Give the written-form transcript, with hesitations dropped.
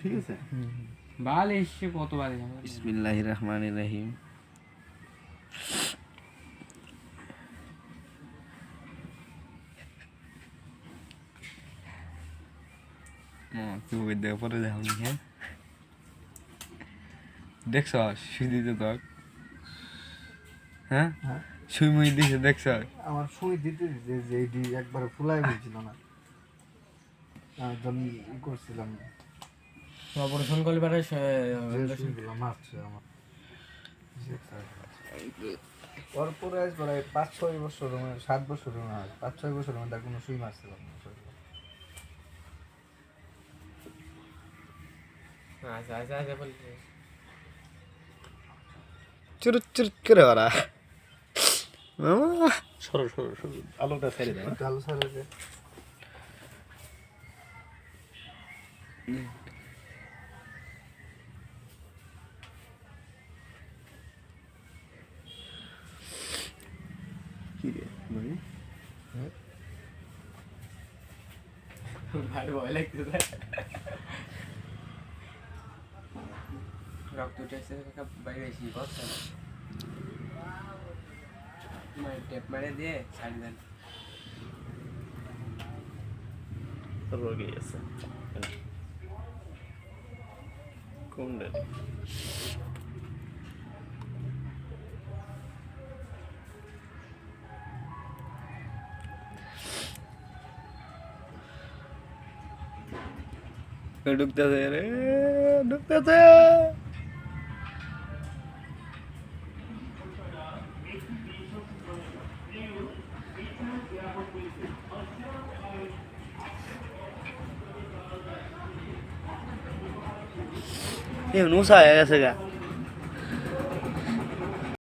ঠিক আছে বাল এসে কতবার বিসমিল্লাহির রহমানির রহিম তুই দেখে পরে যাবনি হ্যাঁ দেখছ শুই দিতে তোর হ্যাঁ সুই মুই দিছে দেখছ আমার সুই দিতে দিতে যে এটি একবার ফুলাই হয়েছিল না আমি ই করছিলাম অপারেশন করলে পারে সুইগুলো মারছে আমার তারপরে আজ প্রায় 5-6 বছর 7 বছর 5-6 বছর তার কোনো সুই মারছিলাম না চুরুত চুরুত করে ওরা মামা সরো আলোটা ছেড়ে দাও চালু সারে যে কি রে ভাই ভাই ভয় লাগতেছে রক্ত উঠেছে বাইরে এসে বসছে টেপ মারে দিয়ে ছাড়ি দেন রোগী আছে কোনটা ঢুকতেছে রে ঢুকতেছে নুসা হয়ে গেছে গা